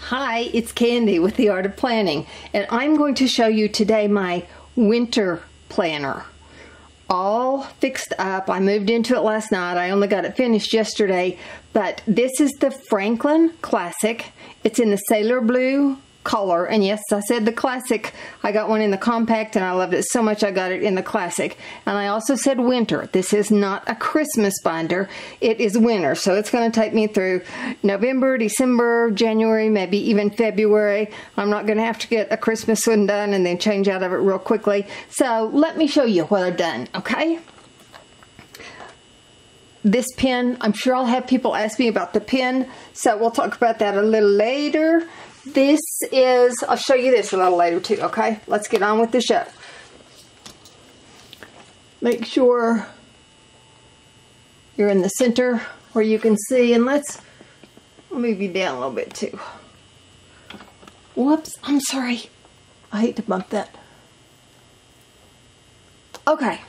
Hi, it's Candy with The Art of Planning, and I'm going to show you today my winter planner. All fixed up. I moved into it last night. I only got it finished yesterday, but this is the Franklin Classic. It's in the Sailor Blue color, and yes, I said the Classic. I got one in the compact and I loved it so much I got it in the Classic. And I also said winter. This is not a Christmas binder. It is winter, so it's going to take me through November, December, January, maybe even February. I'm not going to have to get a Christmas one done and then change out of it real quickly. So let me show you what I've done, okay? This pen, I'm sure I'll have people ask me about the pen, so we'll talk about that a little later. This is, I'll show you this a little later too, okay? Let's get on with the show. Make sure you're in the center where you can see, and let's move you down a little bit too. Whoops, I'm sorry. I hate to bump that. Okay.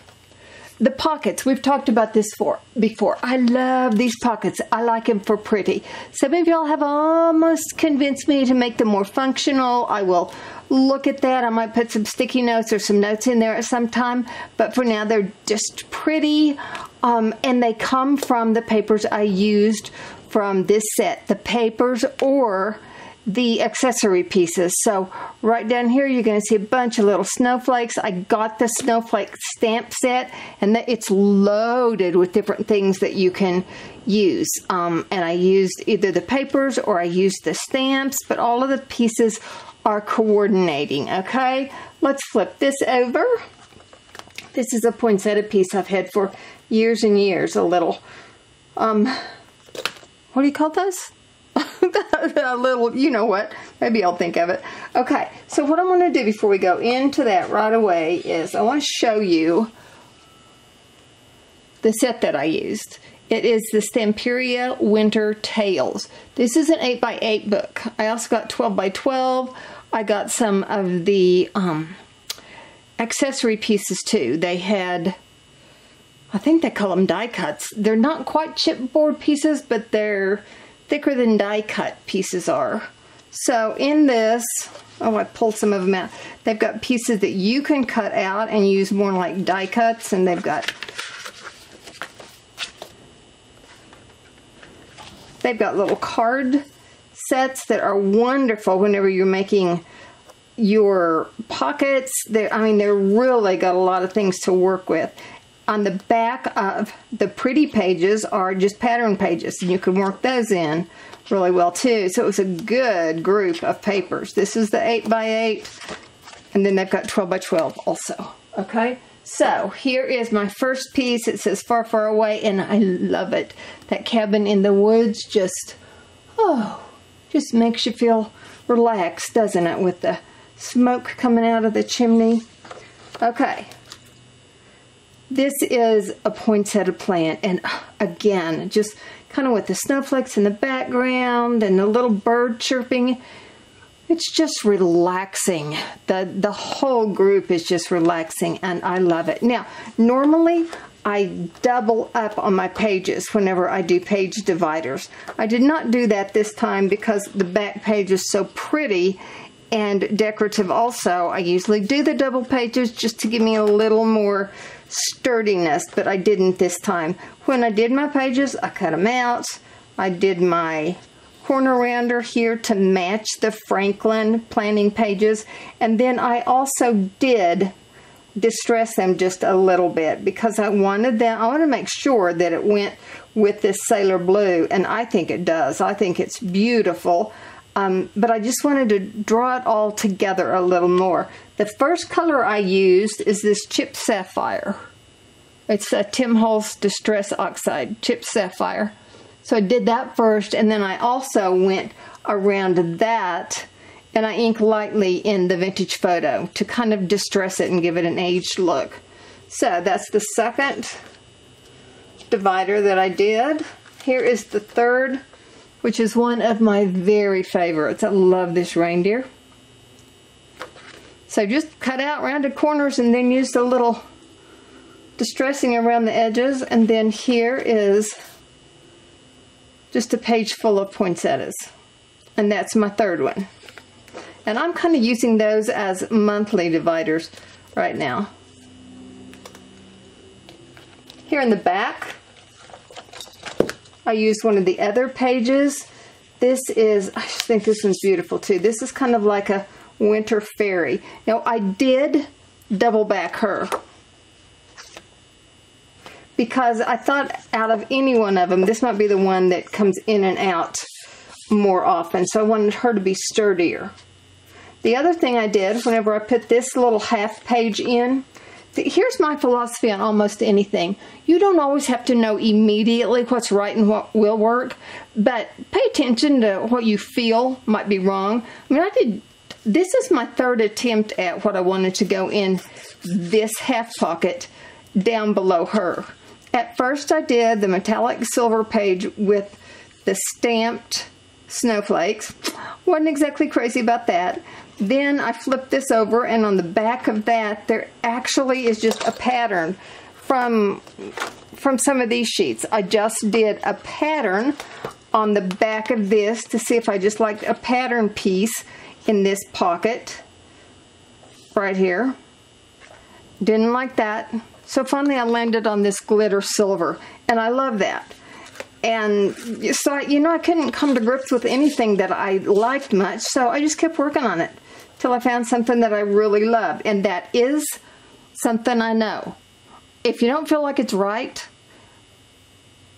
The pockets, we've talked about this before. I love these pockets. I like them for pretty. Some of y'all have almost convinced me to make them more functional. I will look at that. I might put some sticky notes or some notes in there at some time. But for now, they're just pretty. And they come from the papers I used from this set. The papers or the accessory pieces. So right down here you're going to see a bunch of little snowflakes. I got the snowflake stamp set, and it's loaded with different things that you can use. And I used either the papers or I used the stamps, but all of the pieces are coordinating. Okay, let's flip this over. This is a poinsettia piece I've had for years and years. A little what do you call those? A little, you know what, maybe I'll think of it. Okay, so what I'm going to do before we go into that right away is I want to show you the set that I used. It is the Stamperia Winter Tales. This is an 8x8 book. I also got 12x12. I got some of the accessory pieces too. They had, I think they call them die cuts. They're not quite chipboard pieces, but they're thicker than die cut pieces are. So in this, oh, I pulled some of them out. They've got pieces that you can cut out and use more like die cuts, and they've got little card sets that are wonderful whenever you're making your pockets. I mean, they're really got a lot of things to work with. On the back of the pretty pages are just pattern pages, and you can work those in really well too. So it was a good group of papers. This is the 8x8, and then they've got 12x12 also. Okay, so here is my first piece. It says Far, Far Away, and I love it. That cabin in the woods just makes you feel relaxed, doesn't it, with the smoke coming out of the chimney. Okay. This is a poinsettia plant, and again, just kind of with the snowflakes in the background and the little bird chirping. It's just relaxing. The whole group is just relaxing, and I love it. Now, normally I double up on my pages whenever I do page dividers. I did not do that this time because the back page is so pretty and decorative also. I usually do the double pages just to give me a little more sturdiness, but I didn't this time. When I did my pages, I cut them out. I did my corner rounder here to match the Franklin planning pages, and then I also did distress them just a little bit because I wanted to make sure that it went with this Sailor Blue, and I think it does. I think it's beautiful. But I just wanted to draw it all together a little more. The first color I used is this Chip Sapphire. It's a Tim Holtz Distress Oxide Chip Sapphire. So I did that first, and then I also went around that and I inked lightly in the Vintage Photo to kind of distress it and give it an aged look. So that's the second divider that I did. Here is the third, which is one of my very favorites. I love this reindeer. So just cut out rounded corners and then use the little distressing around the edges. And then here is just a page full of poinsettias. and that's my third one. And I'm kind of using those as monthly dividers right now. Here in the back, I used one of the other pages. This is, I just think this one's beautiful too. This is kind of like a winter fairy. Now I did double back her because I thought out of any one of them, this might be the one that comes in and out more often. So I wanted her to be sturdier. The other thing I did whenever I put this little half page in, here's my philosophy on almost anything. You don't always have to know immediately what's right and what will work, but pay attention to what you feel might be wrong. I mean, this is my third attempt at what I wanted to go in this half pocket down below her. At first I did the metallic silver page with the stamped snowflakes. Wasn't exactly crazy about that. Then I flipped this over, and on the back of that there actually is just a pattern from some of these sheets. I just did a pattern on the back of this to see if I just liked a pattern piece in this pocket right here. Didn't like that. So finally I landed on this glitter silver, and I love that. And so, I couldn't come to grips with anything that I liked much, so I just kept working on it till I found something that I really love, and that is something I know. If you don't feel like it's right,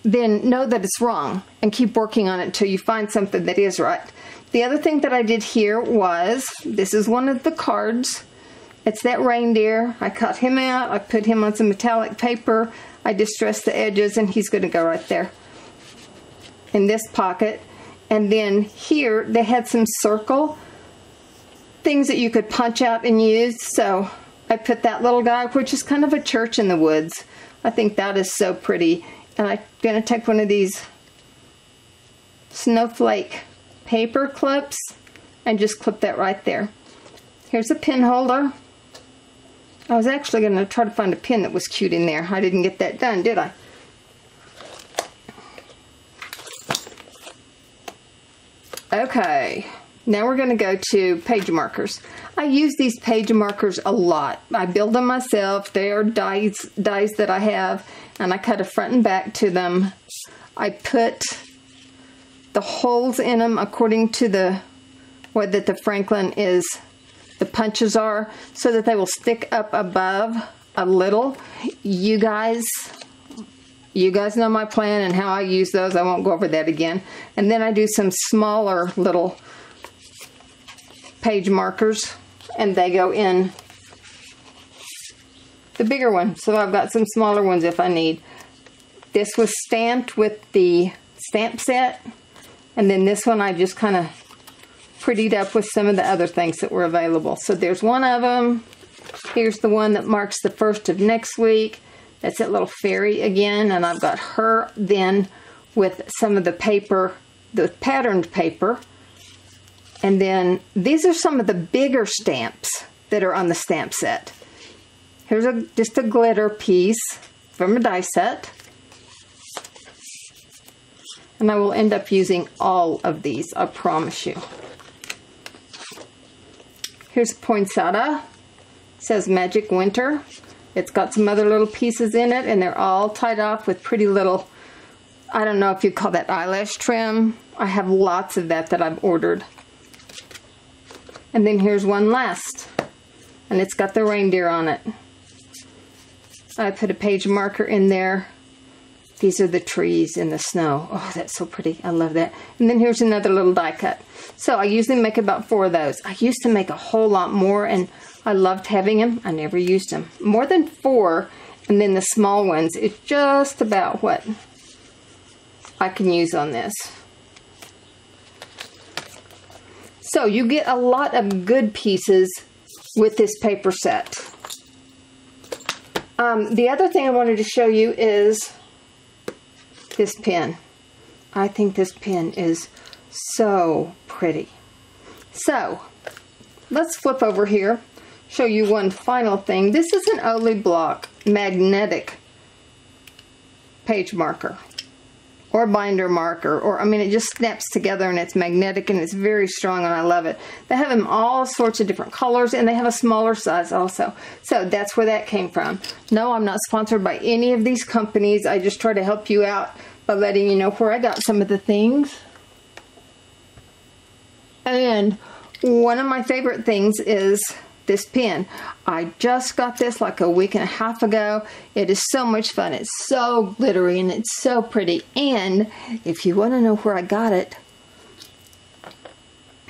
then know that it's wrong and keep working on it until you find something that is right. The other thing that I did here was, this is one of the cards. It's that reindeer. I cut him out. I put him on some metallic paper. I distressed the edges, and he's going to go right there in this pocket. And then here they had some circle things that you could punch out and use, so I put that little guy, which is kind of a church in the woods. I think that is so pretty. And I'm going to take one of these snowflake paper clips and just clip that right there. Here's a pin holder. I was actually going to try to find a pin that was cute in there. I didn't get that done, did I? Okay, now we're going to go to page markers. I use these page markers a lot. I build them myself. They are dies that I have, and I cut a front and back to them. I put the holes in them according to the way that the Franklin is, the punches are, so that they will stick up above a little. You guys know my plan and how I use those. I won't go over that again. And then I do some smaller little page markers, and they go in the bigger one. So I've got some smaller ones if I need. This was stamped with the stamp set, and then this one I just kind of prettied up with some of the other things that were available. So there's one of them. Here's the one that marks the 1st of next week. That's that little fairy again, and I've got her then with some of the paper, the patterned paper. And then these are some of the bigger stamps that are on the stamp set. Here's just a glitter piece from a die set. And I will end up using all of these, I promise you. Here's Poinsettia. It says Magic Winter. It's got some other little pieces in it, and they're all tied off with pretty little, I don't know if you'd call that eyelash trim. I have lots of that I've ordered. And then here's one last, and it's got the reindeer on it. I put a page marker in there. These are the trees in the snow. Oh, that's so pretty. I love that. And then here's another little die cut. So I usually make about 4 of those. I used to make a whole lot more, and I loved having them. I never used them. More than 4, and then the small ones is just about what I can use on this. So you get a lot of good pieces with this paper set. The other thing I wanted to show you is this pen. I think this pen is so pretty. So let's flip over here, show you one final thing. This is an Ollie Block magnetic page marker. or binder marker, or I mean, it just snaps together and it's magnetic and it's very strong and I love it. They have them all sorts of different colors and they have a smaller size also. So that's where that came from. No, I'm not sponsored by any of these companies. I just try to help you out by letting you know where I got some of the things. And one of my favorite things is this pen. I just got this like a week and a half ago. It is so much fun. It's so glittery and it's so pretty. And if you want to know where I got it,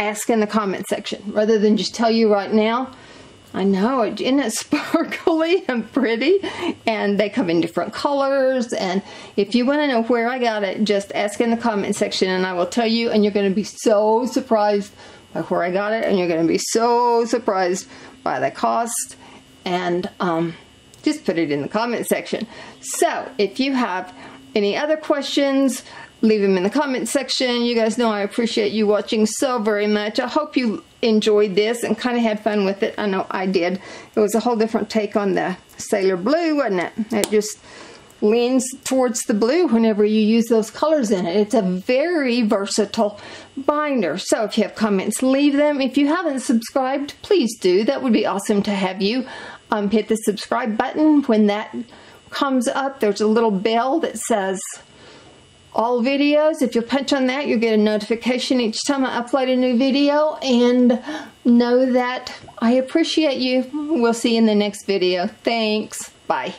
ask in the comment section rather than just tell you right now. I know, isn't it sparkly and pretty? And they come in different colors. And if you want to know where I got it, just ask in the comment section and I will tell you, and you're going to be so surprised by where I got it, and you're going to be so surprised by the cost. And just put it in the comment section. So if you have any other questions, leave them in the comment section. You guys know I appreciate you watching so very much. I hope you enjoyed this and kind of had fun with it. I know I did. It was a whole different take on the Sailor Blue, wasn't it? It just leans towards the blue whenever you use those colors in it. It's a very versatile binder. So if you have comments, leave them. If you haven't subscribed, please do. That would be awesome to have you hit the subscribe button. When that comes up, there's a little bell that says all videos. If you punch on that, you'll get a notification each time I upload a new video, and know that I appreciate you. We'll see you in the next video. Thanks. Bye.